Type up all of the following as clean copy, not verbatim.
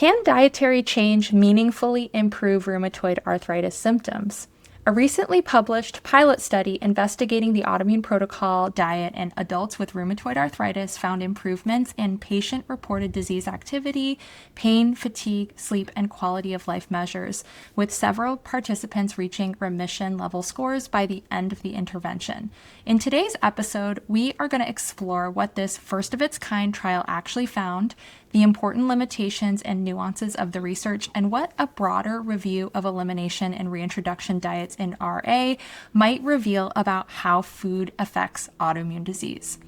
Can dietary change meaningfully improve rheumatoid arthritis symptoms? A recently published pilot study investigating the Autoimmune Protocol diet in adults with rheumatoid arthritis found improvements in patient-reported disease activity, pain, fatigue, sleep, and quality of life measures, with several participants reaching remission-level scores by the end of the intervention. In today's episode, we are going to explore what this first-of-its-kind trial actually found, the important limitations and nuances of the research, and what a broader review of elimination and reintroduction diets in RA might reveal about how food affects autoimmune disease.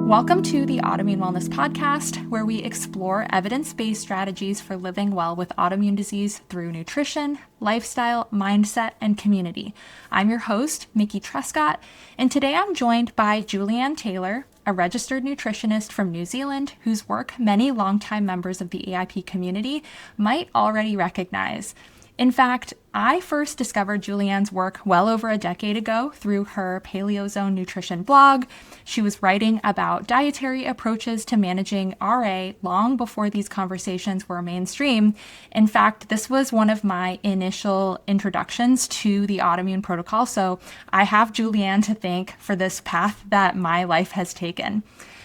Welcome to the Autoimmune Wellness Podcast, where we explore evidence-based strategies for living well with autoimmune disease through nutrition, lifestyle, mindset, and community. I'm your host, Mickey Trescott, and today I'm joined by Julianne Taylor, a registered nutritionist from New Zealand whose work many longtime members of the AIP community might already recognize. In fact, I first discovered Julianne's work well over a decade ago through her Paleozone Nutrition blog. She was writing about dietary approaches to managing RA long before these conversations were mainstream. In fact, this was one of my initial introductions to the Autoimmune Protocol, so I have Julianne to thank for this path that my life has taken.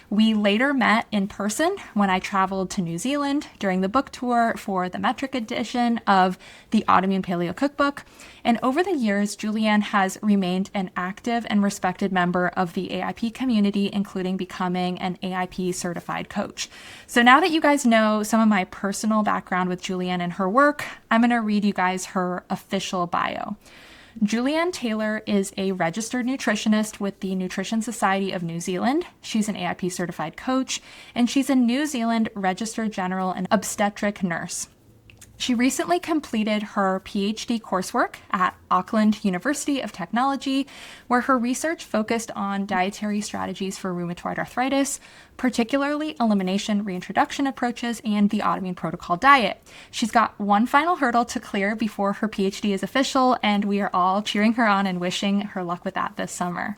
We later met in person when I traveled to New Zealand during the book tour for the metric edition of the Autoimmune Paleo Cookbook. And over the years, Julianne has remained an active and respected member of the AIP community, including becoming an AIP Certified Coach. So now that you guys know some of my personal background with Julianne and her work, I'm going to read you guys her official bio. Julianne Taylor is a registered nutritionist with the Nutrition Society of New Zealand. She's an AIP certified coach, and she's a New Zealand registered general and obstetric nurse. She recently completed her PhD coursework at Auckland University of Technology, where her research focused on dietary strategies for rheumatoid arthritis, particularly elimination reintroduction approaches and the Autoimmune Protocol diet. She's got one final hurdle to clear before her PhD is official, and we are all cheering her on and wishing her luck with that this summer.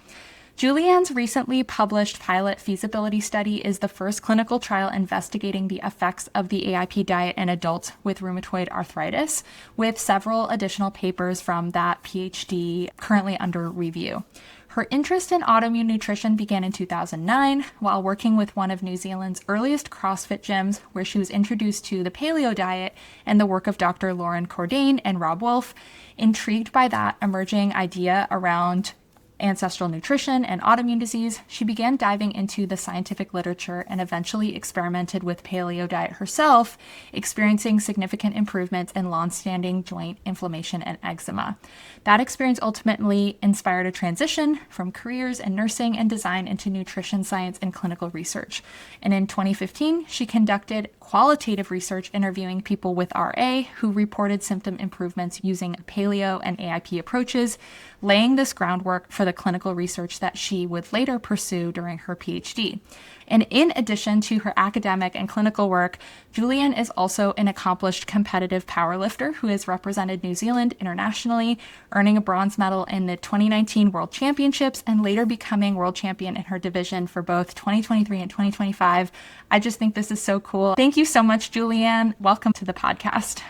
Julianne's recently published pilot feasibility study is the first clinical trial investigating the effects of the AIP diet in adults with rheumatoid arthritis, with several additional papers from that PhD currently under review. Her interest in autoimmune nutrition began in 2009 while working with one of New Zealand's earliest CrossFit gyms, where she was introduced to the paleo diet and the work of Dr. Lauren Cordain and Rob Wolf. Intrigued by that emerging idea around ancestral nutrition and autoimmune disease, she began diving into the scientific literature and eventually experimented with paleo diet herself, experiencing significant improvements in long-standing joint inflammation and eczema. That experience ultimately inspired a transition from careers in nursing and design into nutrition science and clinical research. And in 2015, she conducted qualitative research interviewing people with RA who reported symptom improvements using paleo and AIP approaches, laying this groundwork for the clinical research that she would later pursue during her PhD. And in addition to her academic and clinical work, Julianne is also an accomplished competitive powerlifter who has represented New Zealand internationally, earning a bronze medal in the 2019 World Championships and later becoming world champion in her division for both 2023 and 2025. I just think this is so cool. Thank you so much, Julianne. Welcome to the podcast.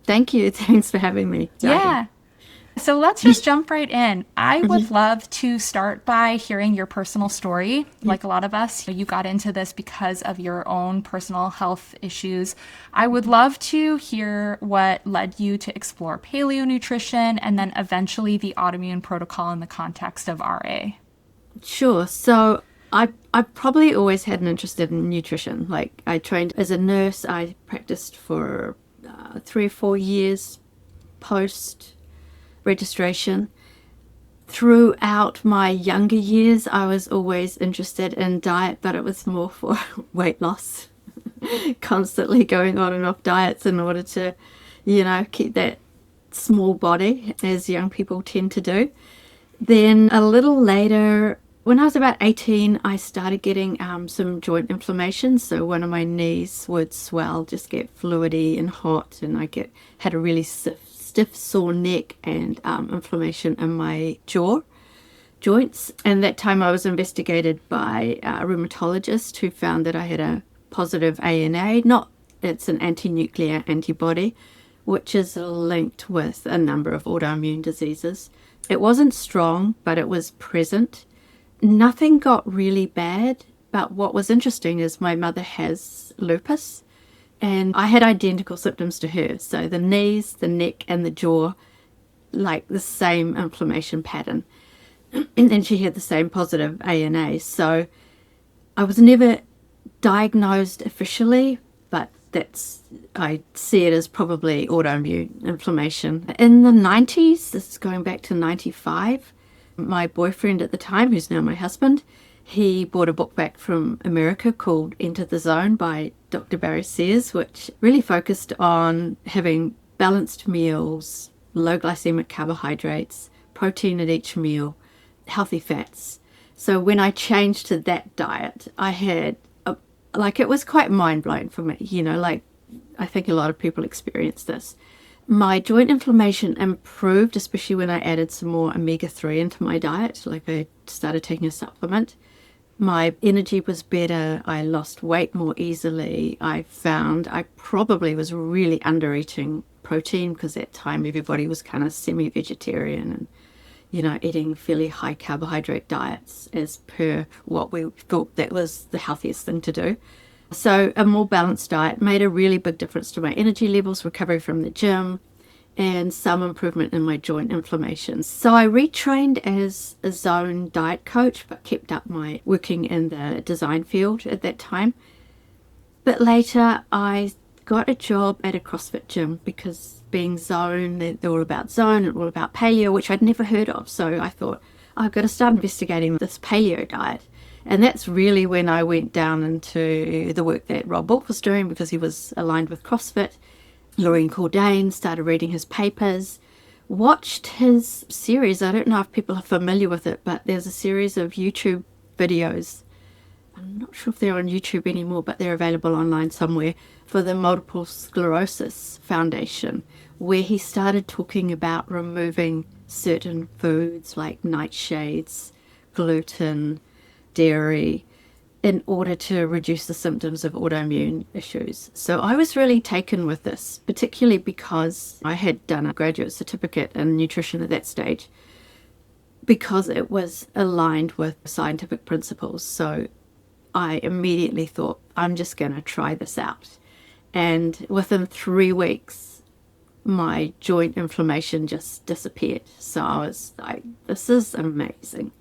Thank you. Thanks for having me. Yeah. So let's just jump right in. I would love to start by hearing your personal story. Like a lot of us, you got into this because of your own personal health issues. I would love to hear what led you to explore paleo nutrition and then eventually the autoimmune protocol in the context of RA. Sure. So I probably always had an interest in nutrition. Like I trained as a nurse. I practiced for 3 or 4 years post registration. Throughout my younger years, I was always interested in diet, but it was more for weight loss. Constantly going on and off diets in order to, keep that small body, as young people tend to do. Then a little later, when I was about 18, I started getting some joint inflammation. So one of my knees would swell, just get fluidy and hot, and I had a really stiff sore neck and inflammation in my jaw. joints. And that time I was investigated by a rheumatologist who found that I had a positive ANA. It's an anti-nuclear antibody, which is linked with a number of autoimmune diseases. It wasn't strong, but it was present. Nothing got really bad, but what was interesting is my mother has lupus, and I had identical symptoms to her. So the knees, the neck, and the jaw, like the same inflammation pattern. And then she had the same positive ANA. So I was never diagnosed officially, but I see it as probably autoimmune inflammation. In the 90s, this is going back to 95, my boyfriend at the time, who's now my husband, he bought a book back from America called Enter the Zone by Dr. Barry Sears, which really focused on having balanced meals, low glycemic carbohydrates, protein at each meal, healthy fats. So when I changed to that diet, I had it was quite mind-blowing for me, I think a lot of people experience this. My joint inflammation improved, especially when I added some more omega-3 into my diet, like I started taking a supplement. My energy was better, I lost weight more easily. I found I probably was really under-eating protein because at that time everybody was kind of semi-vegetarian and eating fairly high carbohydrate diets as per what we thought that was the healthiest thing to do. So a more balanced diet made a really big difference to my energy levels, recovery from the gym, and some improvement in my joint inflammation. So I retrained as a zone diet coach, but kept up my working in the design field at that time. But later I got a job at a CrossFit gym because being zone, they're all about zone and all about paleo, which I'd never heard of. So I thought, I've got to start investigating this paleo diet. And that's really when I went down into the work that Rob Wolf was doing because he was aligned with CrossFit. Lorraine Cordain, started reading his papers, watched his series. I don't know if people are familiar with it, but there's a series of YouTube videos. I'm not sure if they're on YouTube anymore, but they're available online somewhere, for the Multiple Sclerosis Foundation, where he started talking about removing certain foods like nightshades, gluten, dairy, in order to reduce the symptoms of autoimmune issues. So I was really taken with this, particularly because I had done a graduate certificate in nutrition at that stage, because it was aligned with scientific principles. So I immediately thought, I'm just going to try this out. And within 3 weeks, my joint inflammation just disappeared. So I was like, this is amazing.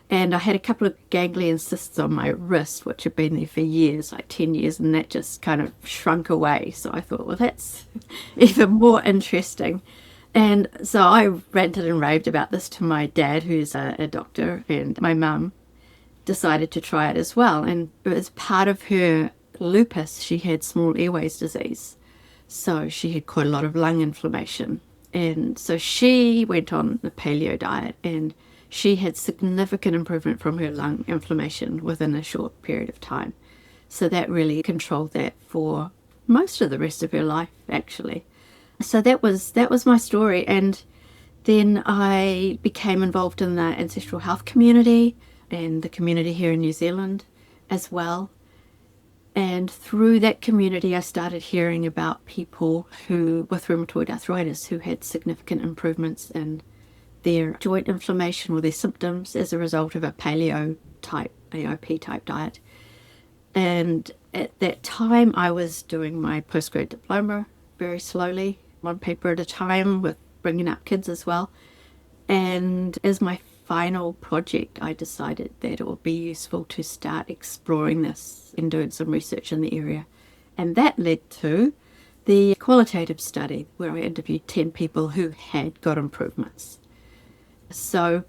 And I had a couple of ganglion cysts on my wrist, which had been there for years, like 10 years, and that just kind of shrunk away. So I thought, well, that's even more interesting. And so I ranted and raved about this to my dad, who's a doctor, and my mum decided to try it as well. And as part of her lupus, she had small airways disease. So she had quite a lot of lung inflammation. And so she went on the paleo diet, and she had significant improvement from her lung inflammation within a short period of time. So that really controlled that for most of the rest of her life, actually. So that was my story. And then I became involved in the ancestral health community and the community here in New Zealand as well. And through that community, I started hearing about people with rheumatoid arthritis who had significant improvements in their joint inflammation or their symptoms as a result of a paleo type, AIP type diet. And at that time, I was doing my postgrad diploma very slowly, one paper at a time, with bringing up kids as well. And as my final project, I decided that it would be useful to start exploring this and doing some research in the area. And that led to the qualitative study, where I interviewed 10 people who had got improvements. So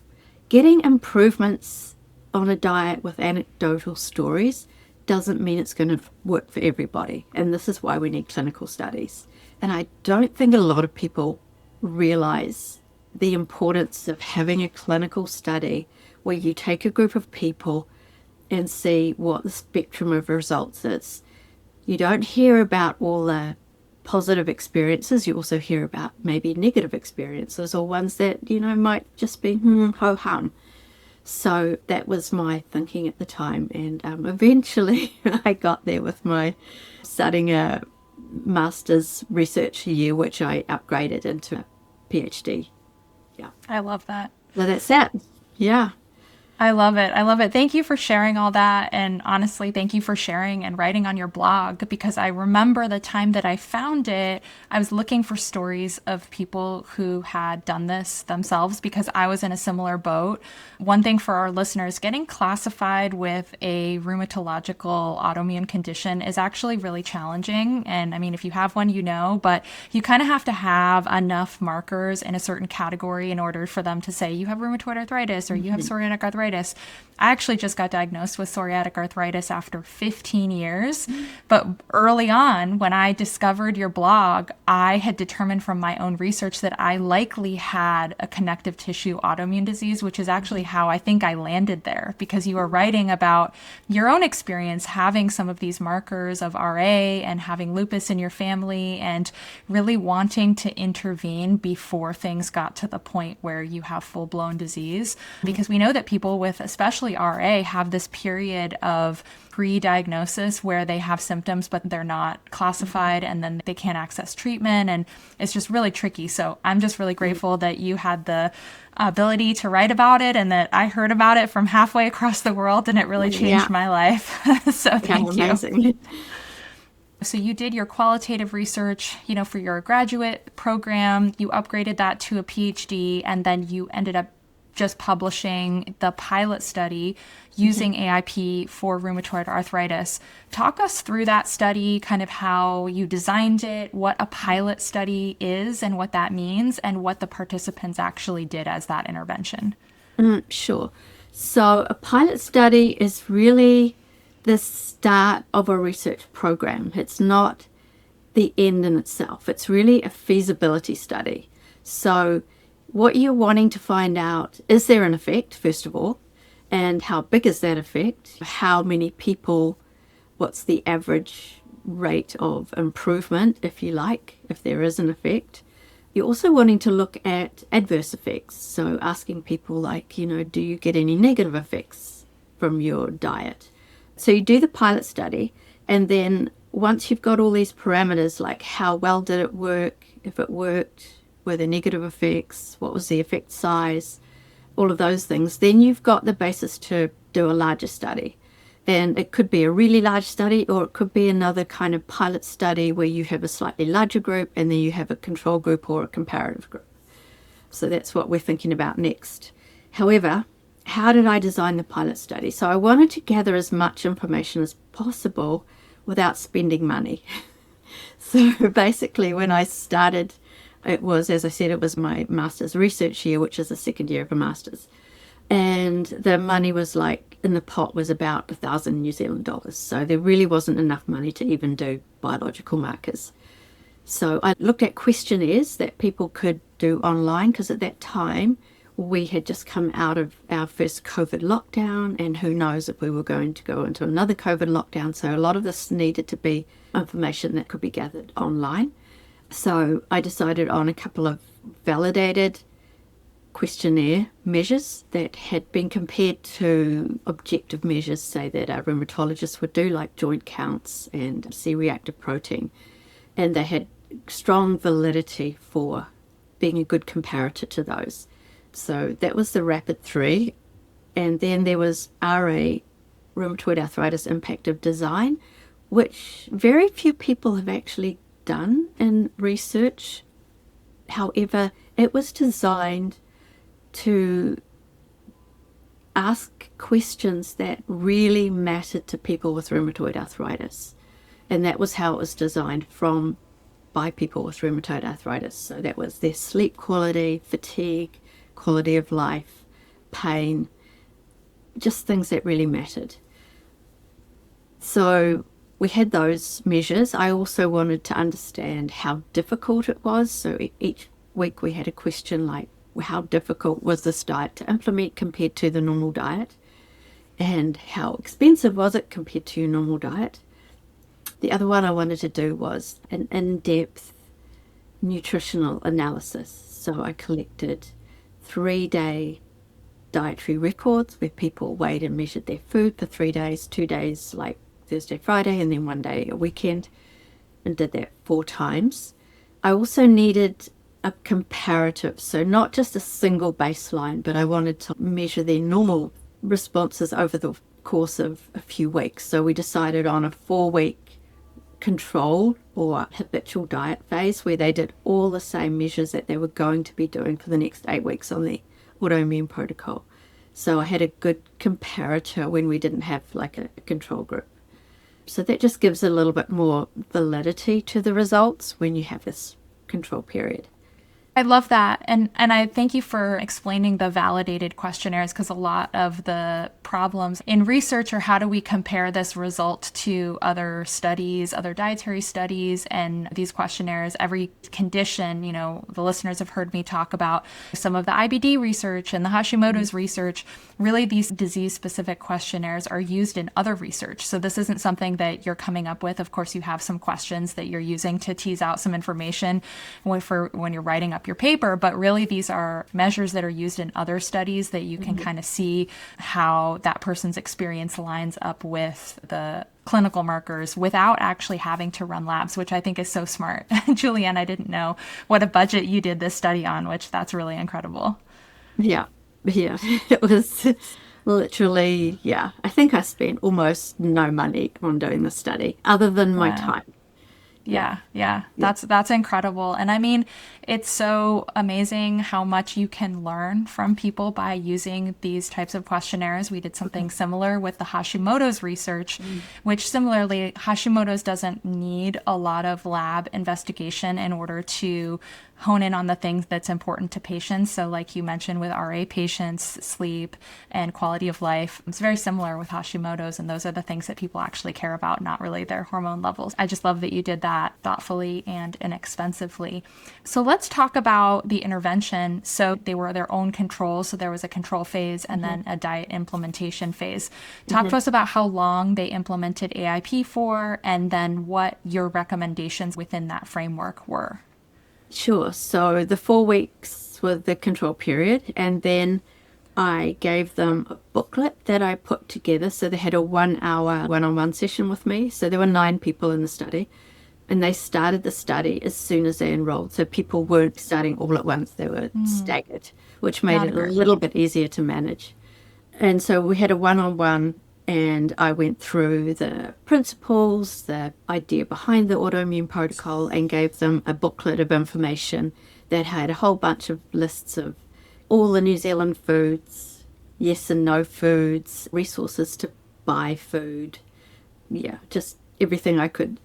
getting improvements on a diet with anecdotal stories doesn't mean it's going to work for everybody. And this is why we need clinical studies. And I don't think a lot of people realize the importance of having a clinical study where you take a group of people and see what the spectrum of results is. You don't hear about all the positive experiences. You also hear about maybe negative experiences, or ones that, might just be ho-hum. So that was my thinking at the time. And eventually I got there with my studying a master's research year, which I upgraded into a PhD. Yeah. I love that. So that's that. Yeah. I love it. I love it. Thank you for sharing all that. And honestly, thank you for sharing and writing on your blog, because I remember the time that I found it, I was looking for stories of people who had done this themselves because I was in a similar boat. One thing for our listeners, getting classified with a rheumatological autoimmune condition is actually really challenging. And I mean, if you have one, you know, but you kind of have to have enough markers in a certain category in order for them to say you have rheumatoid arthritis or you have psoriatic arthritis. I actually just got diagnosed with psoriatic arthritis after 15 years. But early on, when I discovered your blog, I had determined from my own research that I likely had a connective tissue autoimmune disease, which is actually how I think I landed there, because you were writing about your own experience having some of these markers of RA and having lupus in your family and really wanting to intervene before things got to the point where you have full-blown disease. Because we know that people with especially RA have this period of pre-diagnosis where they have symptoms but they're not classified, and then they can't access treatment, and it's just really tricky. So I'm just really grateful that you had the ability to write about it and that I heard about it from halfway across the world, and it really changed my life. So thank you. So you did your qualitative research, for your graduate program, you upgraded that to a PhD, and then you ended up just publishing the pilot study using AIP for rheumatoid arthritis. Talk us through that study, kind of how you designed it, what a pilot study is and what that means, and what the participants actually did as that intervention. Sure. So a pilot study is really the start of a research program. It's not the end in itself. It's really a feasibility study. So what you're wanting to find out, is there an effect, first of all, and how big is that effect? How many people, what's the average rate of improvement, if you like, if there is an effect? You're also wanting to look at adverse effects. So asking people like, do you get any negative effects from your diet? So you do the pilot study, and then once you've got all these parameters, like how well did it work, if it worked, were there negative effects, what was the effect size, all of those things, then you've got the basis to do a larger study. And it could be a really large study, or it could be another kind of pilot study where you have a slightly larger group and then you have a control group or a comparative group. So that's what we're thinking about next. However, how did I design the pilot study? So I wanted to gather as much information as possible without spending money. So basically when I started, it was, as I said, it was my master's research year, which is the second year of a master's. And the money was in the pot was about 1,000 New Zealand dollars. So there really wasn't enough money to even do biological markers. So I looked at questionnaires that people could do online, because at that time we had just come out of our first COVID lockdown, and who knows if we were going to go into another COVID lockdown. So a lot of this needed to be information that could be gathered online. So I decided on a couple of validated questionnaire measures that had been compared to objective measures, say, that a rheumatologist would do, like joint counts and C-reactive protein. And they had strong validity for being a good comparator to those. So that was the rapid 3. And then there was RA, rheumatoid arthritis impact of design, which very few people have actually done in research. However, it was designed to ask questions that really mattered to people with rheumatoid arthritis. And that was how it was designed by people with rheumatoid arthritis. So that was their sleep quality, fatigue, quality of life, pain, just things that really mattered. So we had those measures. I also wanted to understand how difficult it was. So each week we had a question like, how difficult was this diet to implement compared to the normal diet? And how expensive was it compared to your normal diet? The other one I wanted to do was an in-depth nutritional analysis. So I collected 3-day dietary records where people weighed and measured their food for 3 days, 2 days like Thursday, Friday, and then 1 day a weekend, and did that 4 times. I also needed a comparative, so not just a single baseline, but I wanted to measure their normal responses over the course of a few weeks. So we decided on a 4-week control or habitual diet phase where they did all the same measures that they were going to be doing for the next 8 weeks on the Autoimmune Protocol. So I had a good comparator when we didn't have like a control group. So that just gives a little bit more validity to the results when you have this control period. I love that. And I thank you for explaining the validated questionnaires, because a lot of the problems in research are how do we compare this result to other studies, other dietary studies, and these questionnaires, every condition, the listeners have heard me talk about some of the IBD research and the Hashimoto's research. Really, these disease-specific questionnaires are used in other research. So this isn't something that you're coming up with. Of course, you have some questions that you're using to tease out some information when you're writing up your paper, but really these are measures that are used in other studies that you can kind of see how that person's experience lines up with the clinical markers without actually having to run labs, which I think is so smart. Julianne, I didn't know what a budget you did this study on, which that's really incredible. Yeah. It was literally, I think I spent almost no money on doing the study other than my time. Yeah. That's incredible. And I mean, it's so amazing how much you can learn from people by using these types of questionnaires. We did something similar with the Hashimoto's research, which similarly, Hashimoto's doesn't need a lot of lab investigation in order to hone in on the things that's important to patients. So like you mentioned with RA patients, sleep and quality of life, it's very similar with Hashimoto's, and those are the things that people actually care about, not really their hormone levels. I just love that you did that thoughtfully and inexpensively. So let's talk about the intervention. So they were their own controls. So there was a control phase and then a diet implementation phase. Talk to us about how long they implemented AIP for, and then what your recommendations within that framework were. Sure. So the 4 weeks was the control period, and then I gave them a booklet that I put together. So they had a 1-hour one-on-one session with me. So there were 9 people in the study, and they started the study as soon as they enrolled. So people weren't starting all at once. They were staggered, which made it a little bit easier to manage. And so we had a one-on-one, and I went through the principles, the idea behind the Autoimmune Protocol, and gave them a booklet of information that had a whole bunch of lists of all the New Zealand foods, yes and no foods, resources to buy food. Yeah, just everything I could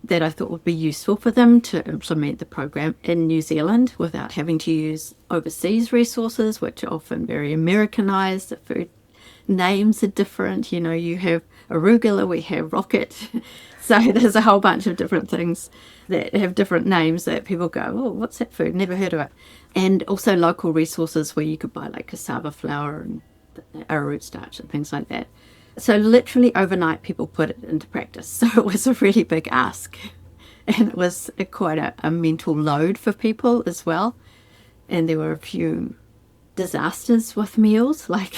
that I thought would be useful for them to implement the program in New Zealand without having to use overseas resources, which are often very Americanized. The food names are different. You have arugula, we have rocket. So there's a whole bunch of different things that have different names that people go, oh, what's that food? Never heard of it. And also local resources where you could buy like cassava flour and arrowroot starch and things like that. So literally overnight people put it into practice. So it was a really big ask. And it was quite a mental load for people as well. And there were a few disasters with meals, like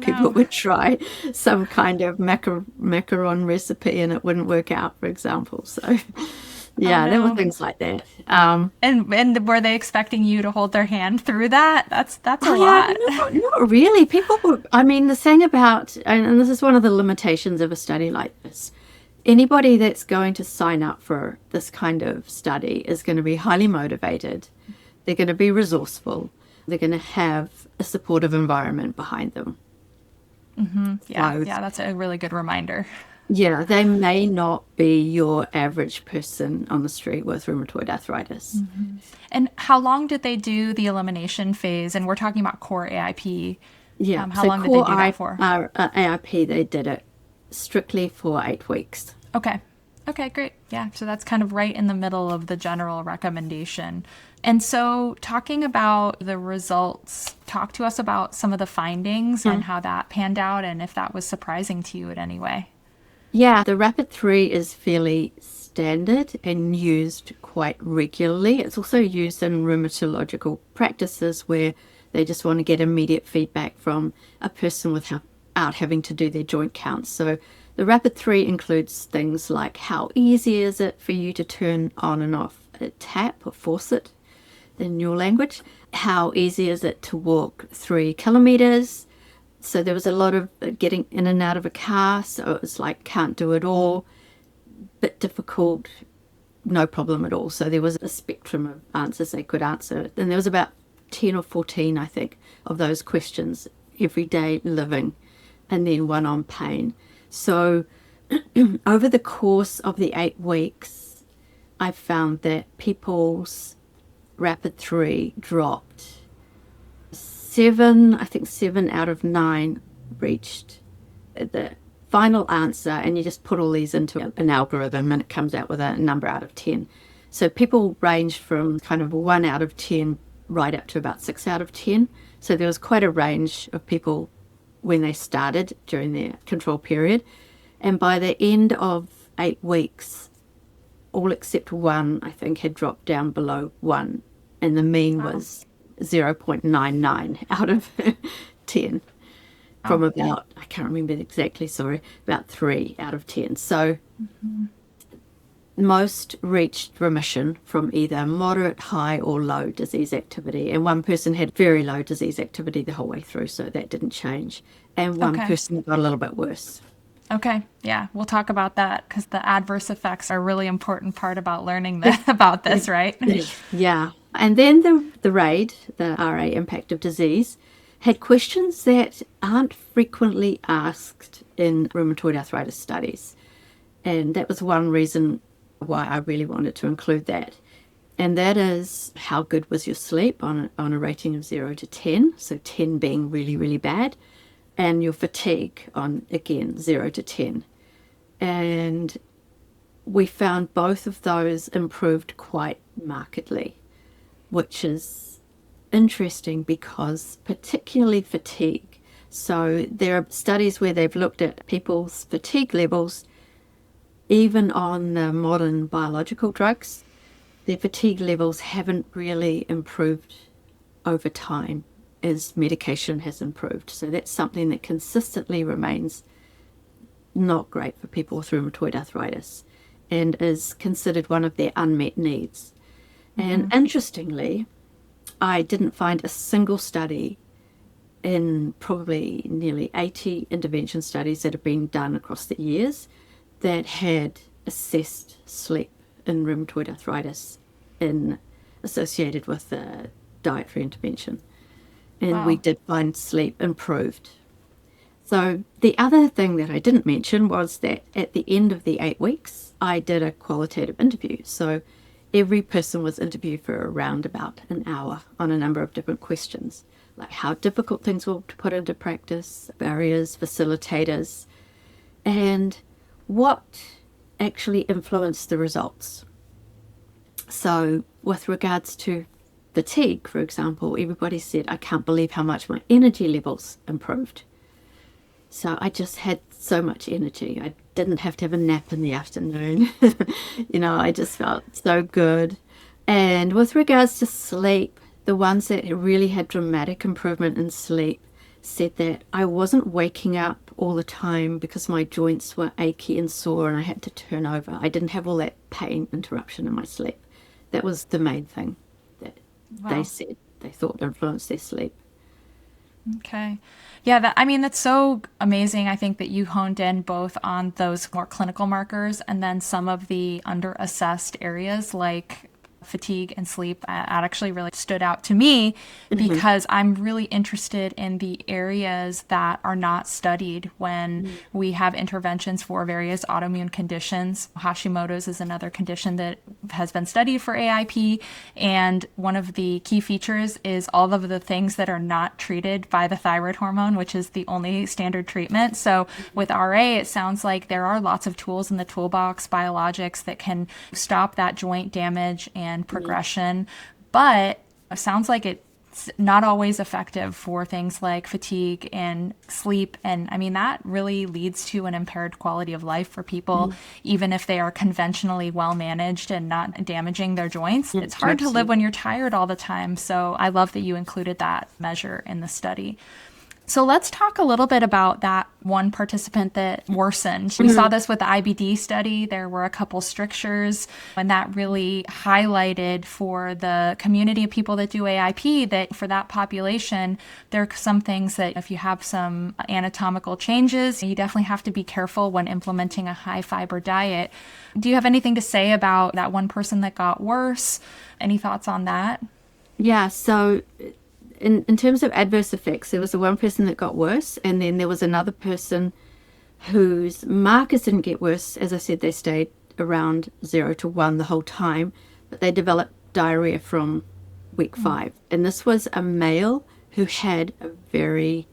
people would try some kind of macaron recipe and it wouldn't work out, for example. So there were things like that. And were they expecting you to hold their hand through that? That's a lot. Not really. People were, the thing about, and this is one of the limitations of a study like this, anybody that's going to sign up for this kind of study is going to be highly motivated. They're going to be resourceful. They're going to have a supportive environment behind them. Yeah, that's a really good reminder. Yeah, they may not be your average person on the street with rheumatoid arthritis. And how long did they do the elimination phase? And we're talking about core AIP. Yeah, how long did they do that for? AIP, they did it strictly for 8 weeks. Okay, great. Yeah, so that's kind of right in the middle of the general recommendation. And so talking about the results, talk to us about some of the findings and how that panned out and if that was surprising to you in any way. Yeah, the Rapid 3 is fairly standard and used quite regularly. It's also used in rheumatological practices where They just want to get immediate feedback from a person without having to do their joint counts. So the rapid 3 includes things like how easy is it for you to turn on and off a tap or faucet in your language? How easy is it to walk 3 kilometers? So there was a lot of getting in and out of a car. So it was like, can't do it all, bit difficult, no problem at all. So there was a spectrum of answers they could answer. And there was about 10 or 14, I think, of those questions, everyday living, and then one on pain. So over the course of the 8 weeks, I found that people's rapid 3 dropped. 7 out of 9 reached the final answer, and you just put all these into an algorithm and it comes out with a number out of 10. So people ranged from kind of 1 out of 10 right up to about 6 out of 10. So there was quite a range of people when they started during their control period. And by the end of 8 weeks, all except 1, I think, had dropped down below 1. And the mean was 0.99 out of 10 from about, I can't remember exactly, about 3 out of 10. So most reached remission from either moderate, high, or low disease activity. And one person had very low disease activity the whole way through, so that didn't change. And one person got a little bit worse. Okay, yeah, we'll talk about that because the adverse effects are a really important part about learning about this, right? Yeah. And then the RAID, the RA impact of disease, had questions that aren't frequently asked in rheumatoid arthritis studies. And that was one reason why I really wanted to include that. And that is, how good was your sleep on a rating of 0 to 10, so 10 being really, really bad, and your fatigue on, again, 0 to 10. And we found both of those improved quite markedly, which is interesting because particularly fatigue. So there are studies where they've looked at people's fatigue levels even on the modern biological drugs. Their fatigue levels haven't really improved over time as medication has improved. So that's something that consistently remains not great for people with rheumatoid arthritis and is considered one of their unmet needs. And interestingly, I didn't find a single study in probably nearly 80 intervention studies that have been done across the years that had assessed sleep in rheumatoid arthritis associated with the dietary intervention. And we did find sleep improved. So the other thing that I didn't mention was that at the end of the 8 weeks, I did a qualitative interview. So every person was interviewed for around about an hour on a number of different questions, like how difficult things were to put into practice, barriers, facilitators, and what actually influenced the results. So with regards to fatigue, for example, everybody said, I can't believe how much my energy levels improved. So I just had so much energy. I didn't have to have a nap in the afternoon. I just felt so good. And with regards to sleep, the ones that really had dramatic improvement in sleep said that I wasn't waking up all the time because my joints were achy and sore and I had to turn over. I didn't have all that pain interruption in my sleep. That was the main thing that they said they thought influenced their sleep. Okay. Yeah, that's so amazing. I think that you honed in both on those more clinical markers and then some of the under-assessed areas like fatigue and sleep. That actually really stood out to me because I'm really interested in the areas that are not studied when we have interventions for various autoimmune conditions. Hashimoto's is another condition that has been studied for AIP, and one of the key features is all of the things that are not treated by the thyroid hormone, which is the only standard treatment. So with RA, it sounds like there are lots of tools in the toolbox, biologics that can stop that joint damage and progression, but it sounds like it It's not always effective for things like fatigue and sleep. And I mean, that really leads to an impaired quality of life for people, even if they are conventionally well managed and not damaging their joints. It's hard to live when you're tired all the time. So I love that you included that measure in the study. So let's talk a little bit about that one participant that worsened. We saw this with the IBD study. There were a couple strictures, and that really highlighted for the community of people that do AIP that for that population, there are some things that if you have some anatomical changes, you definitely have to be careful when implementing a high fiber diet. Do you have anything to say about that one person that got worse? Any thoughts on that? Yeah, so in terms of adverse effects, there was the one person that got worse, and then there was another person whose markers didn't get worse. As I said, they stayed around 0 to 1 the whole time, but they developed diarrhea from week 5. And this was a male who had a very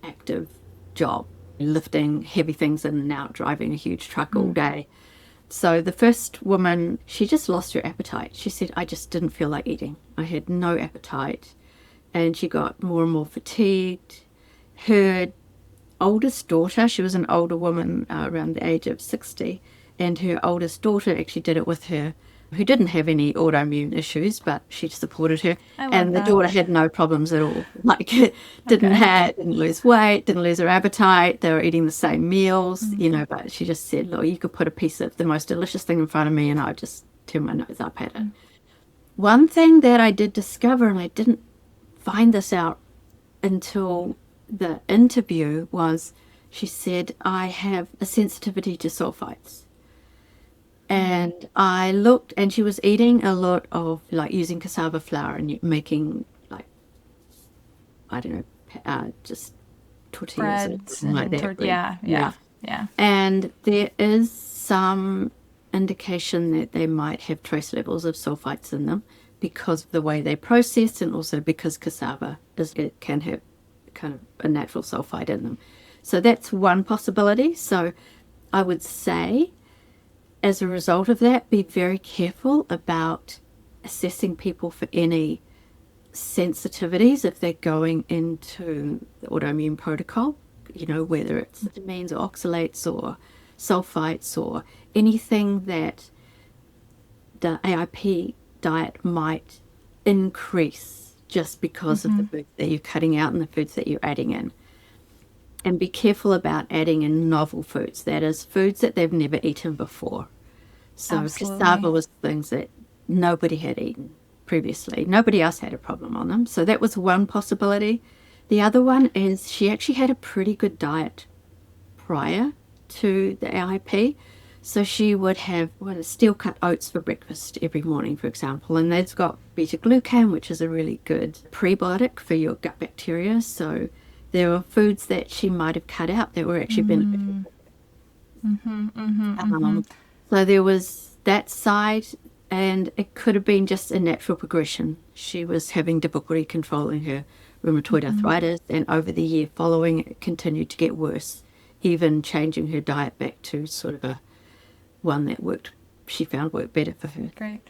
active job, lifting heavy things in and out, driving a huge truck all day. So the first woman, she just lost her appetite. She said, I just didn't feel like eating. I had no appetite. And she got more and more fatigued. Her oldest daughter, she was an older woman around the age of 60, and her oldest daughter actually did it with her, who didn't have any autoimmune issues, but she supported her. And the daughter had no problems at all. Like, didn't lose weight, didn't lose her appetite. They were eating the same meals, but she just said, look, you could put a piece of the most delicious thing in front of me and I'd just turn my nose up at it. One thing that I did discover, and I didn't find this out until the interview, was she said, I have a sensitivity to sulfites. And I looked, and she was eating a lot of, like, using cassava flour and making, like, I don't know, just tortillas or something like that. Yeah. And there is some indication that they might have trace levels of sulfites in them, because of the way they process, and also because cassava it can have kind of a natural sulfite in them. So that's one possibility. So I would say, as a result of that, be very careful about assessing people for any sensitivities if they're going into the autoimmune protocol, whether it's amines or oxalates or sulfites or anything that the AIP diet might increase just because of the foods that you're cutting out and the foods that you're adding in. And be careful about adding in novel foods, that is, foods that they've never eaten before. So cassava was things that nobody had eaten previously. Nobody else had a problem on them. So that was one possibility. The other one is she actually had a pretty good diet prior to the AIP. So she would have steel-cut oats for breakfast every morning, for example, and that's got beta-glucan, which is a really good prebiotic for your gut bacteria. So there were foods that she might have cut out that were actually beneficial. So there was that side, and it could have been just a natural progression. She was having difficulty controlling her rheumatoid arthritis, and over the year following, it continued to get worse, even changing her diet back to sort of one that she found worked better for her. Great.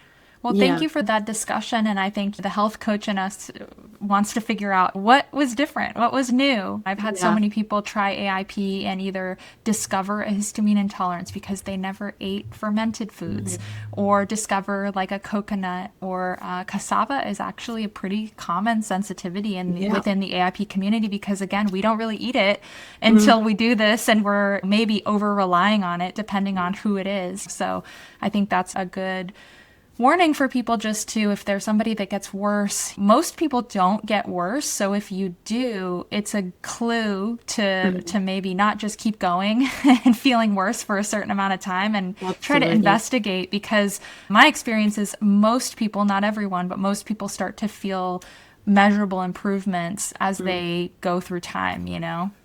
Well, thank you for that discussion. And I think the health coach in us wants to figure out what was different, what was new. I've had so many people try AIP and either discover a histamine intolerance because they never ate fermented foods, or discover like a coconut or cassava is actually a pretty common sensitivity within the AIP community, because again, we don't really eat it until we do this, and we're maybe over relying on it depending on who it is. So I think that's a good warning for people, just to, if there's somebody that gets worse, most people don't get worse. So if you do, it's a clue to maybe not just keep going and feeling worse for a certain amount of time, and try to investigate, because my experience is most people, not everyone, but most people start to feel measurable improvements as they go through time,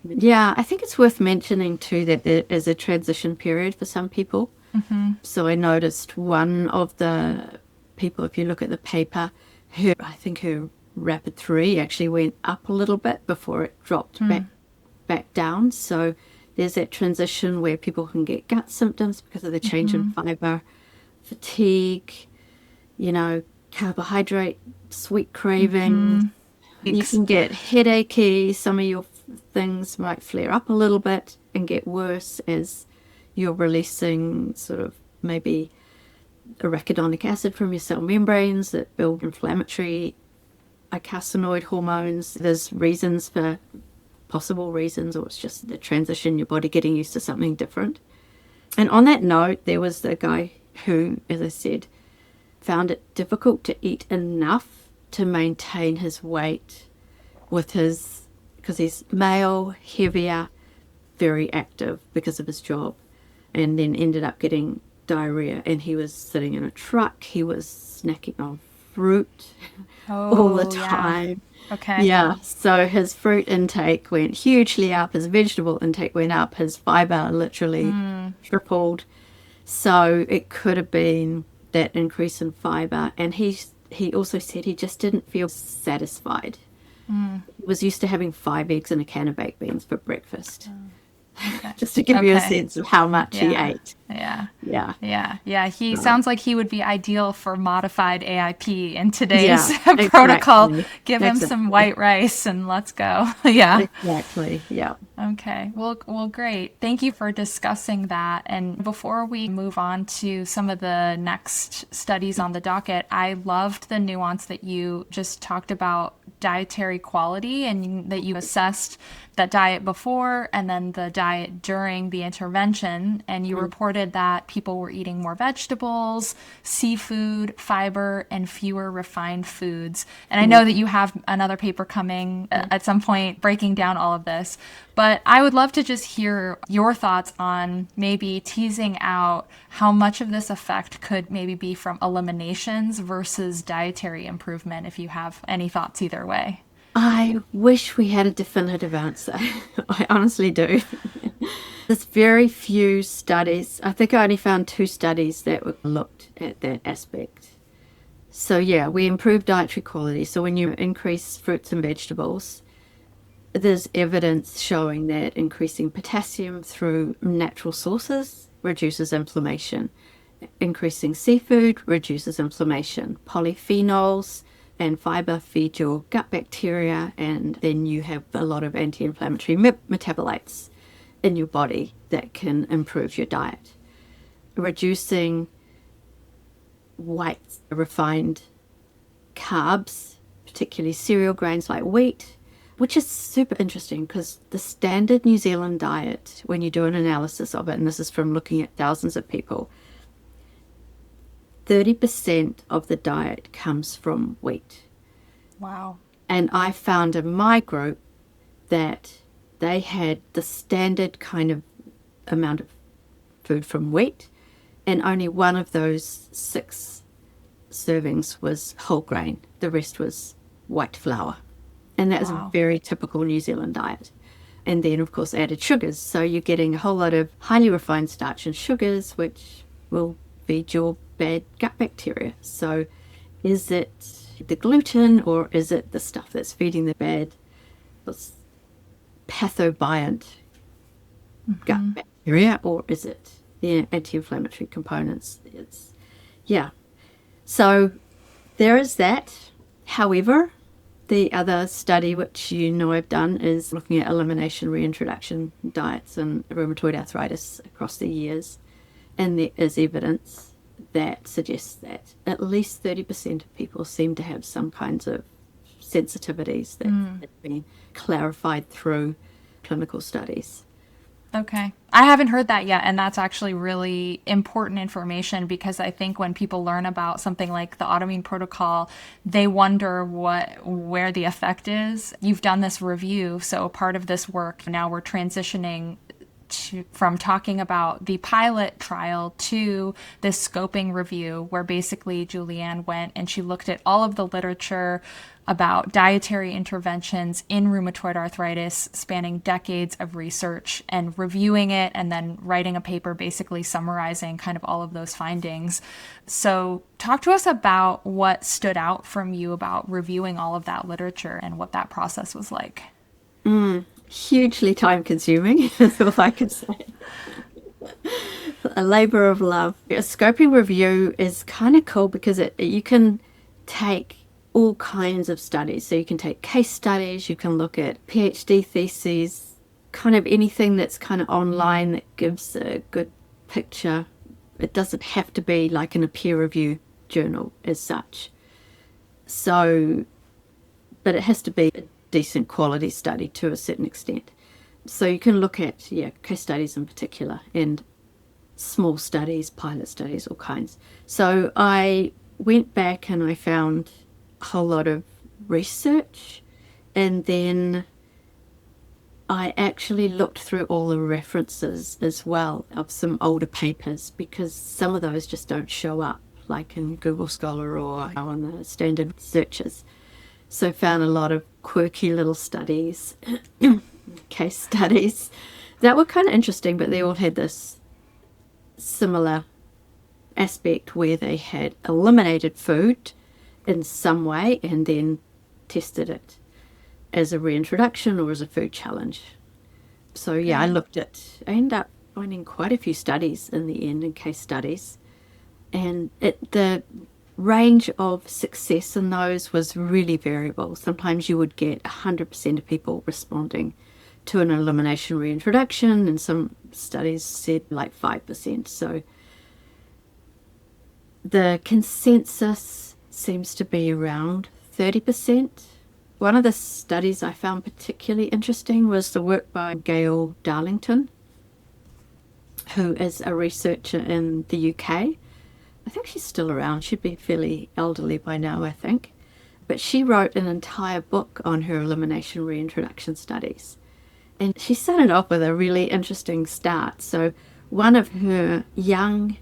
Yeah, I think it's worth mentioning too that there is a transition period for some people. So I noticed one of the people, if you look at the paper, I think her rapid 3 actually went up a little bit before it dropped back down. So there's that transition where people can get gut symptoms because of the change in fiber, fatigue, carbohydrate, sweet craving, You can get headachy, some of your things might flare up a little bit and get worse as you're releasing sort of maybe arachidonic acid from your cell membranes that build inflammatory eicosanoid hormones. There's reasons for possible reasons, or it's just the transition, your body getting used to something different. And on that note, there was the guy who, as I said, found it difficult to eat enough to maintain his weight with his, because he's male, heavier, very active because of his job, and then ended up getting diarrhea. And he was sitting in a truck, he was snacking on fruit all the time. Okay. Yeah, so his fruit intake went hugely up, his vegetable intake went up, his fiber literally tripled. So it could have been that increase in fiber. And he also said he just didn't feel satisfied. He was used to having 5 eggs and a can of baked beans for breakfast. Okay. Just to give you a sense of how much he ate. Yeah. He sounds like he would be ideal for modified AIP in today's protocol. Give him some white rice and let's go. Exactly. Yeah. Okay. Well, great. Thank you for discussing that. And before we move on to some of the next studies on the docket, I loved the nuance that you just talked about dietary quality, and that you assessed that diet before and then the diet during the intervention. And you reported that people were eating more vegetables, seafood, fiber, and fewer refined foods. And I know that you have another paper coming at some point breaking down all of this. But I would love to just hear your thoughts on maybe teasing out how much of this effect could maybe be from eliminations versus dietary improvement, if you have any thoughts either way. I wish we had a definitive answer. I honestly do. There's very few studies. I think I only found 2 studies that looked at that aspect. So yeah, we improve dietary quality. So when you increase fruits and vegetables, there's evidence showing that increasing potassium through natural sources reduces inflammation. Increasing seafood reduces inflammation. Polyphenols and fiber feed your gut bacteria, and then you have a lot of anti-inflammatory metabolites in your body that can improve your diet. Reducing white refined carbs, particularly cereal grains like wheat, which is super interesting because the standard New Zealand diet, when you do an analysis of it, and this is from looking at thousands of people, 30% of the diet comes from wheat. Wow. And I found in my group that they had the standard kind of amount of food from wheat, and only one of those 6 servings was whole grain. The rest was white flour. And that is a very typical New Zealand diet. And then, of course, added sugars. So you're getting a whole lot of highly refined starch and sugars, which will feed your bad gut bacteria. So is it the gluten, or is it the stuff that's feeding the bad pathobiont gut bacteria, or is it the anti-inflammatory components? So there is that. However, the other study, which you know I've done, is looking at elimination reintroduction diets and rheumatoid arthritis across the years. And there is evidence that suggests that at least 30% of people seem to have some kinds of sensitivities that have been clarified through clinical studies. Okay. I haven't heard that yet, and that's actually really important information, because I think when people learn about something like the Autoimmune Protocol, they wonder where the effect is. You've done this review, so part of this work, now we're transitioning from talking about the pilot trial to this scoping review, where basically Julianne went and she looked at all of the literature about dietary interventions in rheumatoid arthritis, spanning decades of research, and reviewing it and then writing a paper basically summarizing kind of all of those findings. So talk to us about what stood out from you about reviewing all of that literature and what that process was like. Hugely time consuming, is all I can say. A labor of love. A scoping review is kind of cool because you can take all kinds of studies. So you can take case studies, you can look at PhD theses, kind of anything that's kind of online that gives a good picture. It doesn't have to be like in a peer review journal as such. So, but it has to be a decent quality study to a certain extent. So you can look at, case studies in particular, and small studies, pilot studies, all kinds. So I went back and I found a whole lot of research, and then I actually looked through all the references as well of some older papers, because some of those just don't show up like in Google Scholar or on the standard searches. So found a lot of quirky little studies, case studies that were kind of interesting, but they all had this similar aspect where they had eliminated food in some way and then tested it as a reintroduction or as a food challenge. So I ended up finding quite a few studies in the end, and case studies, and the range of success in those was really variable. Sometimes you would get 100% of people responding to an elimination reintroduction, and some studies said like 5%. So the consensus seems to be around 30%. One of the studies I found particularly interesting was the work by Gail Darlington, who is a researcher in the UK. I think she's still around. She'd be fairly elderly by now, I think. But she wrote an entire book on her elimination reintroduction studies. And she started off with a really interesting start. So one of her young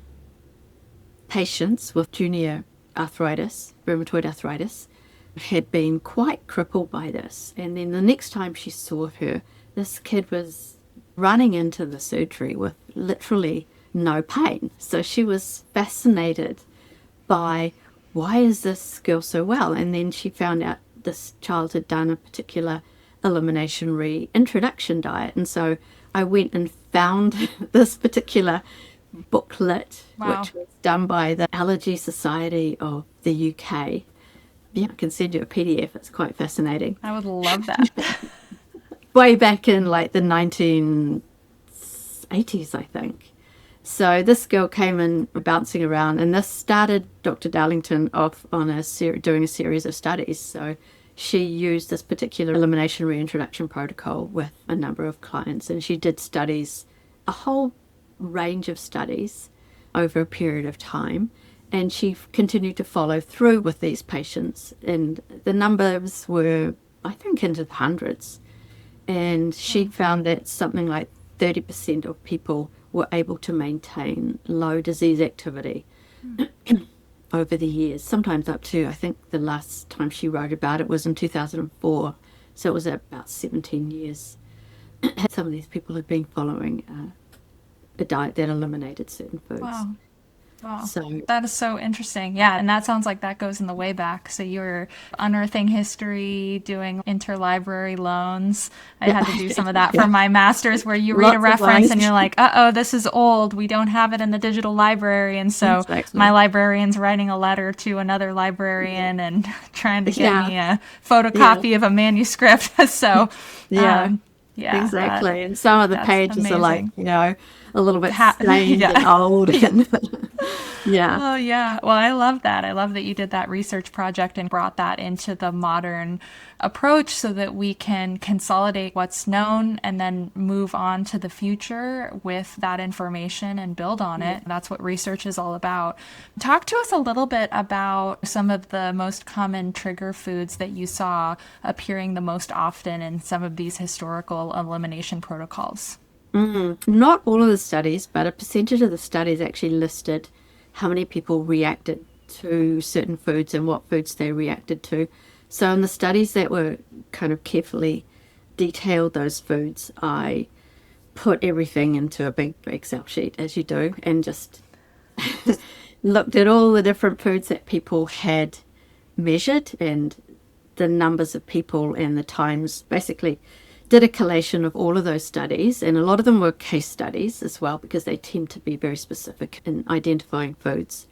patients with junior arthritis, rheumatoid arthritis, had been quite crippled by this. And then the next time she saw her, this kid was running into the surgery with literally no pain. So she was fascinated by, why is this girl so well? And then she found out this child had done a particular elimination reintroduction diet. And so I went and found this particular booklet, which was done by the Allergy Society of the UK. I can send you a PDF. It's quite fascinating. I would love that. Way back in like the 1980s, I think. So this girl came in bouncing around, and this started Dr. Darlington off on doing a series of studies. So she used this particular elimination reintroduction protocol with a number of clients, and she did studies, a whole range of studies over a period of time. And she continued to follow through with these patients, and the numbers were, I think, into the hundreds. And she found that something like 30% of people were able to maintain low disease activity over the years, sometimes up to, I think the last time she wrote about it was in 2004. So it was about 17 years. Some of these people had been following a diet that eliminated certain foods. Wow. So that is so interesting. Yeah, and that sounds like that goes in the way back. So you were unearthing history, doing interlibrary loans. I had to do some of that for my master's, where you read a reference and you're like, uh-oh, this is old. We don't have it in the digital library. And so my librarian's writing a letter to another librarian and trying to get me a photocopy of a manuscript. So exactly. And some of the pages are like, a little bit stained and old. And Oh, yeah. Well, I love that. I love that you did that research project and brought that into the modern approach so that we can consolidate what's known and then move on to the future with that information and build on it. That's what research is all about. Talk to us a little bit about some of the most common trigger foods that you saw appearing the most often in some of these historical elimination protocols. Not all of the studies, but a percentage of the studies actually listed how many people reacted to certain foods and what foods they reacted to. So in the studies that were kind of carefully detailed those foods, I put everything into a big Excel sheet, as you do, and just looked at all the different foods that people had measured and the numbers of people and the times. Basically did a collation of all of those studies, and a lot of them were case studies as well, because they tend to be very specific in identifying foods.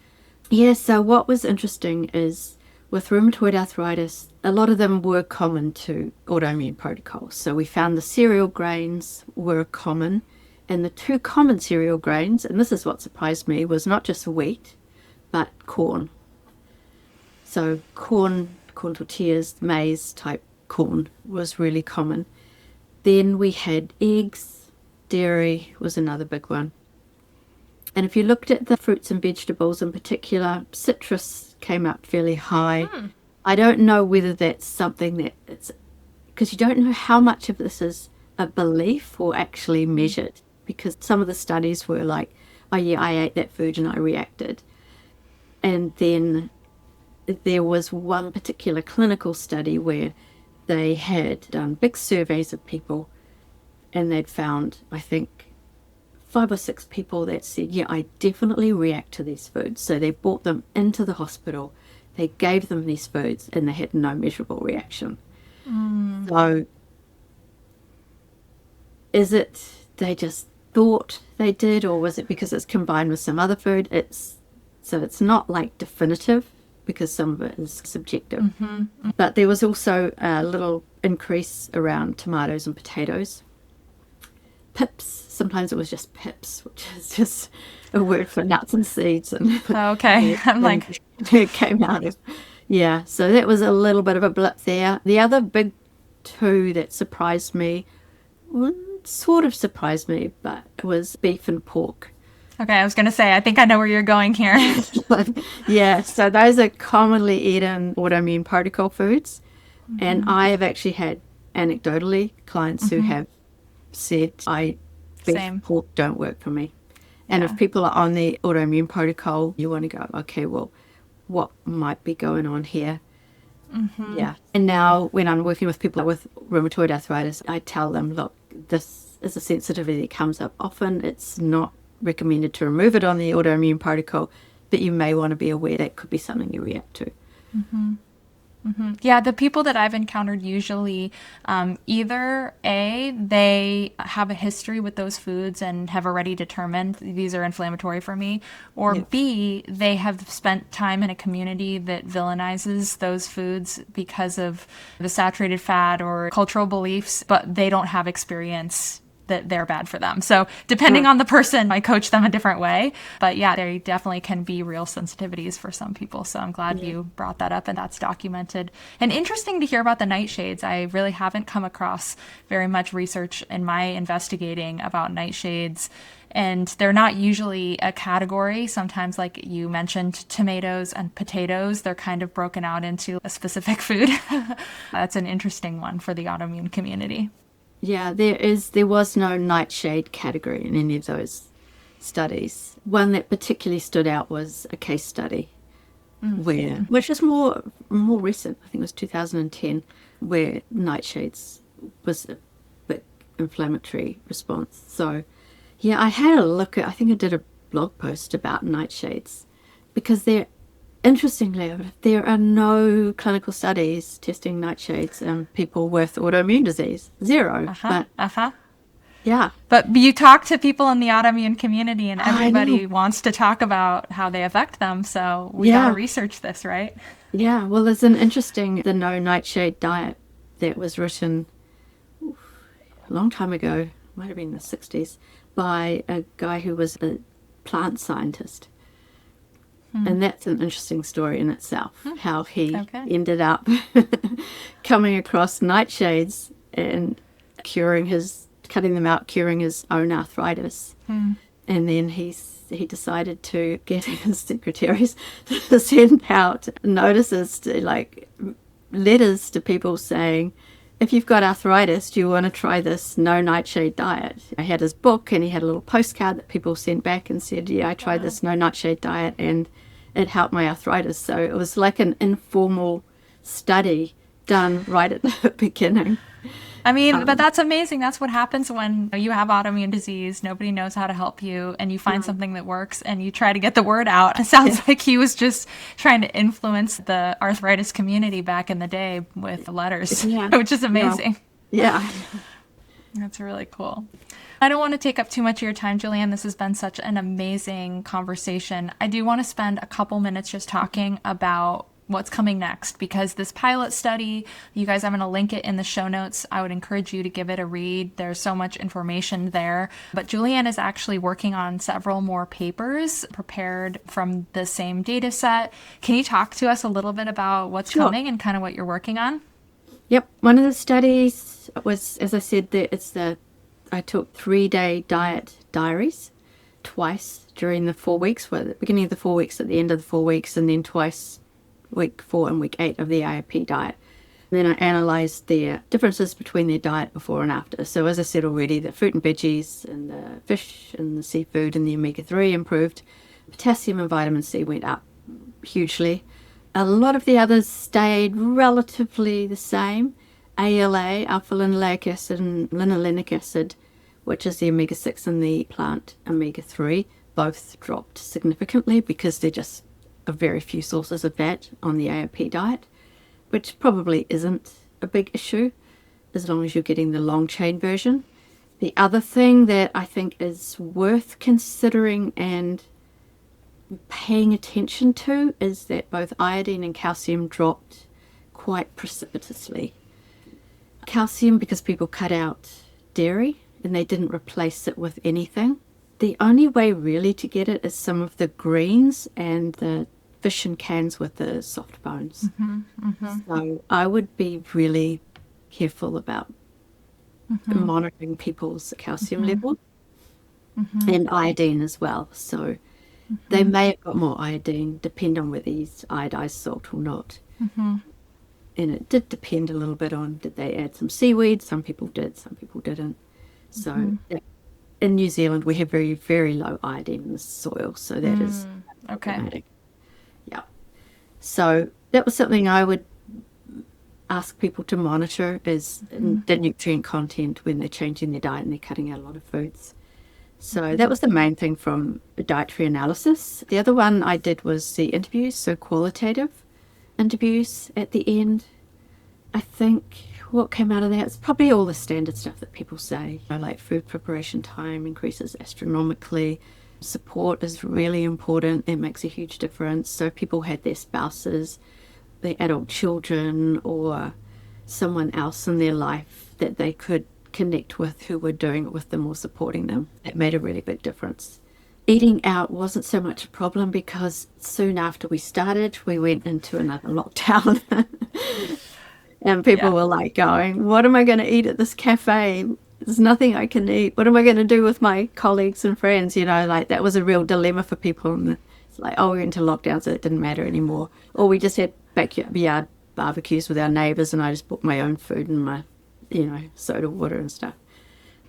So what was interesting is with rheumatoid arthritis, a lot of them were common to autoimmune protocols. So we found the cereal grains were common, and the two common cereal grains, and this is what surprised me, was not just wheat, but corn. So corn tortillas, maize type corn was really common. Then we had eggs, dairy was another big one. And if you looked at the fruits and vegetables in particular, citrus came up fairly high. I don't know whether that's something that it's, because you don't know how much of this is a belief or actually measured, because some of the studies were like, oh yeah, I ate that food and I reacted. And then there was one particular clinical study where they had done big surveys of people, and they'd found, I think, 5 or 6 people that said, yeah, I definitely react to these foods. So they brought them into the hospital, they gave them these foods, and they had no measurable reaction. So is it they just thought they did, or was it because it's combined with some other food? So it's not like definitive, because some of it is subjective. But there was also a little increase around tomatoes and potatoes. Pips, sometimes it was just pips, which is just a word for nuts and seeds. And Okay, I'm like, it came out of, yeah. So that was a little bit of a blip there. The other big two that surprised me, well, sort of surprised me, but it was beef and pork. okay, I was going to say, I think I know where you're going here. Yeah, so those are commonly eaten autoimmune protocol foods. And I have actually had, anecdotally, clients who have said, beef and pork don't work for me. And if people are on the autoimmune protocol, you want to go, okay, well, what might be going on here? Yeah. And now when I'm working with people with rheumatoid arthritis, I tell them, look, this is a sensitivity that comes up often. It's not recommended to remove it on the autoimmune protocol, but you may want to be aware that could be something you react to. Yeah, the people that I've encountered usually either A, they have a history with those foods and have already determined these are inflammatory for me, or B, they have spent time in a community that villainizes those foods because of the saturated fat or cultural beliefs, but they don't have experience that they're bad for them. So depending on the person, I coach them a different way. But yeah, there definitely can be real sensitivities for some people. So I'm glad you brought that up and that's documented. And interesting to hear about the nightshades. I really haven't come across very much research in my investigating about nightshades. And they're not usually a category. Sometimes, like you mentioned, tomatoes and potatoes, they're kind of broken out into a specific food. That's an interesting one for the autoimmune community. Yeah, there was no nightshade category in any of those studies. One that particularly stood out was a case study which is more recent, I think it was 2010, where nightshades was a big inflammatory response. So yeah, I had a look at, I think I did a blog post about nightshades, because interestingly, there are no clinical studies testing nightshades in people with autoimmune disease. Zero. Yeah. But you talk to people in the autoimmune community and everybody wants to talk about how they affect them. So we got to research this, right? Yeah. Well, there's an interesting, the no nightshade diet that was written a long time ago, might have been the 60s, by a guy who was a plant scientist. And that's an interesting story in itself, how he ended up coming across nightshades and cutting them out, curing his own arthritis. And then he decided to get his secretaries to send out notices, letters to people saying, if you've got arthritis, do you want to try this no nightshade diet? I had his book, and he had a little postcard that people sent back and said, yeah, I tried this no nightshade diet and it helped my arthritis. So it was like an informal study done right at the beginning. I mean, but that's amazing. That's what happens when you have autoimmune disease. Nobody knows how to help you, and you find something that works and you try to get the word out. It sounds like he was just trying to influence the arthritis community back in the day with letters, which is amazing. Yeah. That's really cool. I don't want to take up too much of your time, Julianne. This has been such an amazing conversation. I do want to spend a couple minutes just talking about what's coming next, because this pilot study, you guys, I'm going to link it in the show notes. I would encourage you to give it a read. There's so much information there. But Julianne is actually working on several more papers prepared from the same data set. Can you talk to us a little bit about what's coming and kind of what you're working on? Yep. One of the studies was, as I said, I took 3-day diet diaries twice during the 4 weeks, well, at the beginning of the 4 weeks, at the end of the 4 weeks, and then twice week 4 and week 8 of the AIP diet. And then I analysed the differences between their diet before and after. So as I said already, the fruit and veggies and the fish and the seafood and the omega-3 improved. Potassium and vitamin C went up hugely. A lot of the others stayed relatively the same. ALA, alpha-linoleic acid, and linolenic acid, which is the omega-6 and the plant omega-3, both dropped significantly because they're just a very few sources of that on the AIP diet, which probably isn't a big issue as long as you're getting the long-chain version. The other thing that I think is worth considering and paying attention to is that both iodine and calcium dropped quite precipitously. Calcium because people cut out dairy and they didn't replace it with anything. The only way really to get it is some of the greens and the fish in cans with the soft bones. So I would be really careful about monitoring people's calcium level and iodine as well. So they may have got more iodine, depend on whether it's iodized salt or not. And it did depend a little bit on, did they add some seaweed? Some people did, some people didn't. So in New Zealand, we have very, very low iodine in the soil. So that is problematic. Yeah. So that was something I would ask people to monitor, is the nutrient content when they're changing their diet and they're cutting out a lot of foods. So that was the main thing from the dietary analysis. The other one I did was the interviews, so qualitative interviews at the end. I think what came out of that is probably all the standard stuff that people say, like food preparation time increases astronomically. Support is really important. It makes a huge difference. So people had their spouses, their adult children, or someone else in their life that they could connect with who were doing it with them or supporting them. It made a really big difference. Eating out wasn't so much a problem because soon after we started, we went into another lockdown. And people were like going, what am I going to eat at this cafe? There's nothing I can eat. What am I going to do with my colleagues and friends? You know, like that was a real dilemma for people. And it's like, oh, we went into lockdown, so it didn't matter anymore. Or we just had backyard barbecues with our neighbours and I just bought my own food and my, soda water and stuff.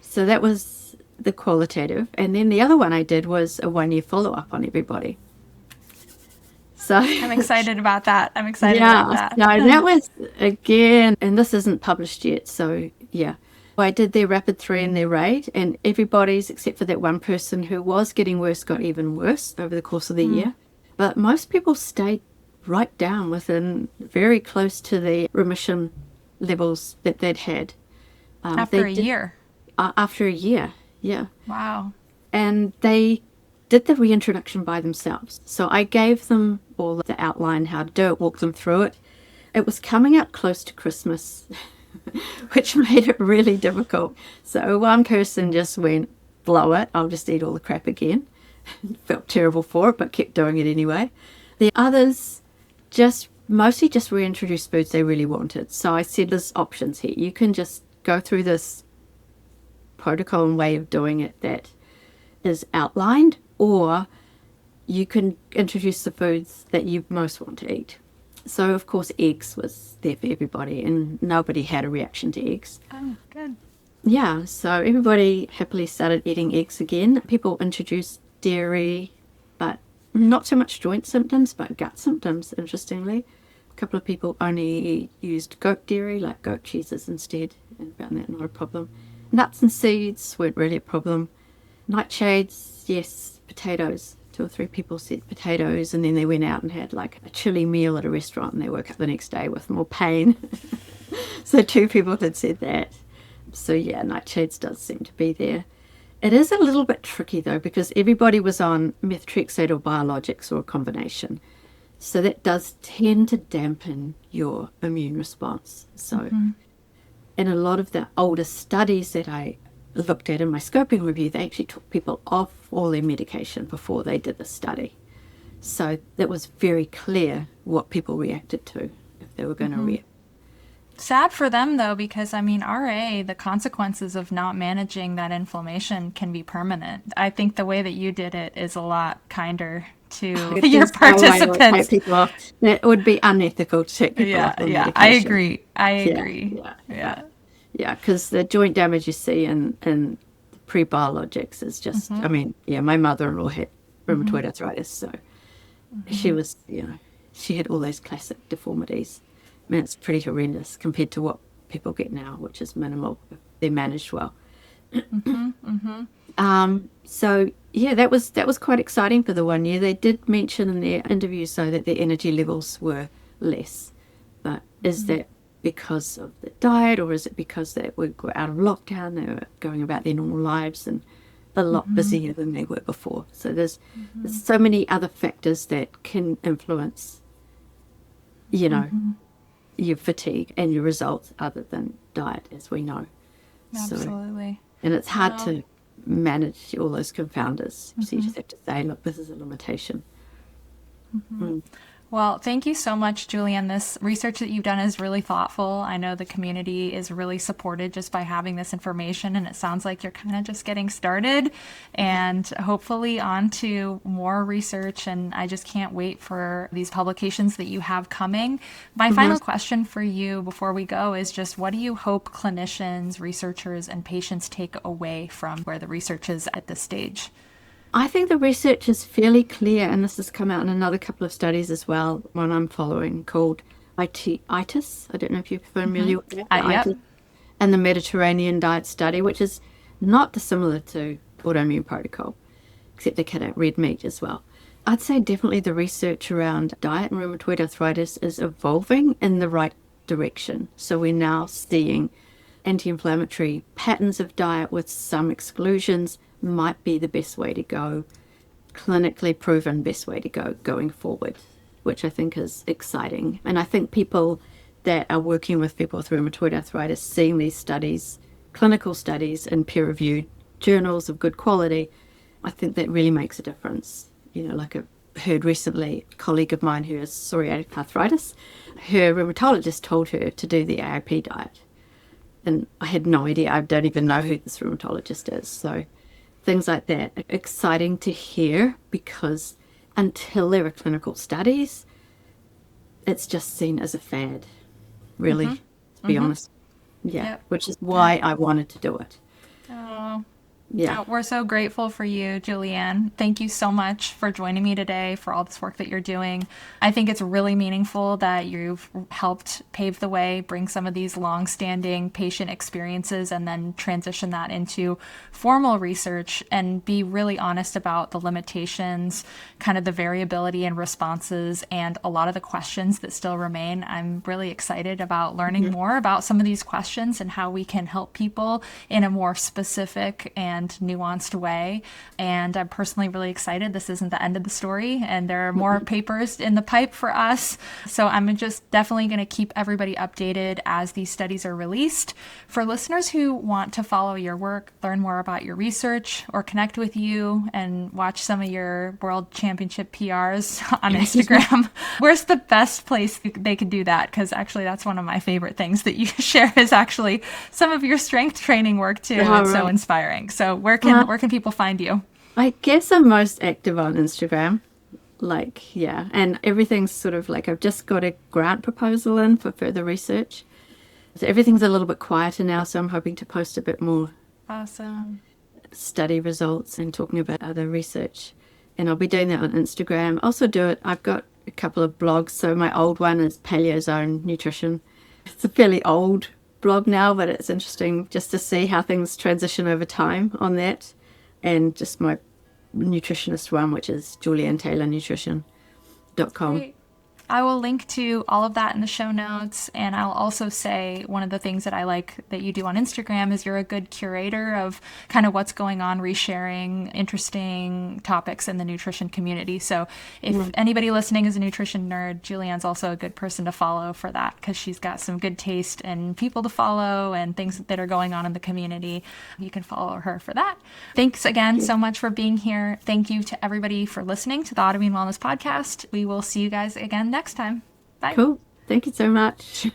So that was the qualitative. And then the other one I did was a 1-year follow-up on everybody. So I'm excited about that. About that. No, that was, again, and this isn't published yet, so yeah. I did their rapid 3 and their rate, and everybody's, except for that one person who was getting worse, got even worse over the course of the year. But most people stayed right down within very close to the remission levels that they'd had. After a year? After a year, yeah. Wow. And they did the reintroduction by themselves. So I gave them all the outline, how to do it, walk them through it. It was coming up close to Christmas, which made it really difficult. So one person just went, blow it, I'll just eat all the crap again. Felt terrible for it, but kept doing it anyway. The others mostly just reintroduced foods they really wanted. So I said, there's options here. You can just go through this protocol and way of doing it that is outlined, or you can introduce the foods that you most want to eat. So, of course, eggs was there for everybody, and nobody had a reaction to eggs. Oh, good. Yeah, so everybody happily started eating eggs again. People introduced dairy, but not so much joint symptoms, but gut symptoms, interestingly. A couple of people only used goat dairy, like goat cheeses instead, and found that not a problem. Nuts and seeds weren't really a problem. Nightshades, yes. Potatoes. 2 or 3 people said potatoes, and then they went out and had like a chilli meal at a restaurant, and they woke up the next day with more pain. So 2 people had said that. So yeah, nightshades does seem to be there. It is a little bit tricky though, because everybody was on methotrexate or biologics or a combination. So that does tend to dampen your immune response. So in a lot of the older studies that I looked at in my scoping review, they actually took people off all their medication before they did the study. So that was very clear what people reacted to, if they were going to react. Sad for them, though, because, I mean, RA, the consequences of not managing that inflammation can be permanent. I think the way that you did it is a lot kinder to your participants. That would be unethical to take people off the medication. I agree. Yeah, because the joint damage you see in pre-biologics is just, I mean, my mother-in-law had rheumatoid arthritis, so she was, she had all those classic deformities. I mean, it's pretty horrendous compared to what people get now, which is minimal if they're managed well. So yeah, that was quite exciting for the 1 year. They did mention in their interviews though that their energy levels were less, but is that because of the diet, or is it because they were out of lockdown, they were going about their normal lives and a lot busier than they were before? So there's so many other factors that can influence, your fatigue and your results other than diet, as we know. Absolutely. And it's hard to manage all those confounders. So you just have to say, look, this is a limitation. Well, thank you so much, Julianne. This research that you've done is really thoughtful. I know the community is really supported just by having this information, and it sounds like you're kind of just getting started and hopefully on to more research. And I just can't wait for these publications that you have coming. My final question for you before we go is just, what do you hope clinicians, researchers, and patients take away from where the research is at this stage? I think the research is fairly clear, and this has come out in another couple of studies as well, one I'm following called ITIS. I don't know if you're familiar with that. Yep. And the Mediterranean Diet Study, which is not dissimilar to Autoimmune Protocol, except they cut out red meat as well. I'd say definitely the research around diet and rheumatoid arthritis is evolving in the right direction. So we're now seeing anti-inflammatory patterns of diet with some exclusions might be the best way to go, clinically proven best way to go going forward, which I think is exciting. And I think people that are working with people with rheumatoid arthritis, seeing these studies, clinical studies in peer-reviewed journals of good quality, I think that really makes a difference. Like I heard recently, a colleague of mine who has psoriatic arthritis, her rheumatologist told her to do the AIP diet. And I had no idea. I don't even know who this rheumatologist is. So things like that are exciting to hear, because until there are clinical studies, it's just seen as a fad, really, to be honest. Which is why I wanted to do it. We're so grateful for you, Julianne. Thank you so much for joining me today, for all this work that you're doing. I think it's really meaningful that you've helped pave the way, bring some of these long-standing patient experiences, and then transition that into formal research and be really honest about the limitations, kind of the variability in responses, and a lot of the questions that still remain. I'm really excited about learning more about some of these questions and how we can help people in a more specific and nuanced way. And I'm personally really excited. This isn't the end of the story, and there are more papers in the pipe for us. So I'm just definitely going to keep everybody updated as these studies are released. For listeners who want to follow your work, learn more about your research, or connect with you and watch some of your world championship PRs on Instagram, where's the best place they could do that? Because actually that's one of my favorite things that you share, is actually some of your strength training work too. It's so inspiring. So where can people find you? I guess I'm most active on Instagram. And everything's sort of like, I've just got a grant proposal in for further research. So everything's a little bit quieter now, so I'm hoping to post a bit more awesome study results and talking about other research. And I'll be doing that on Instagram. I've got a couple of blogs. So my old one is Paleo Zone Nutrition. It's a fairly old blog now, but it's interesting just to see how things transition over time on that. And just my nutritionist one, which is Julianne Taylor Nutrition.com. I will link to all of that in the show notes. And I'll also say one of the things that I like that you do on Instagram is you're a good curator of kind of what's going on, resharing interesting topics in the nutrition community. So if anybody listening is a nutrition nerd, Julianne's also a good person to follow for that, because she's got some good taste and people to follow and things that are going on in the community. You can follow her for that. Thanks again so much for being here. Thank you to everybody for listening to the Autoimmune Wellness Podcast. We will see you guys again next time. Bye. Cool. Thank you so much.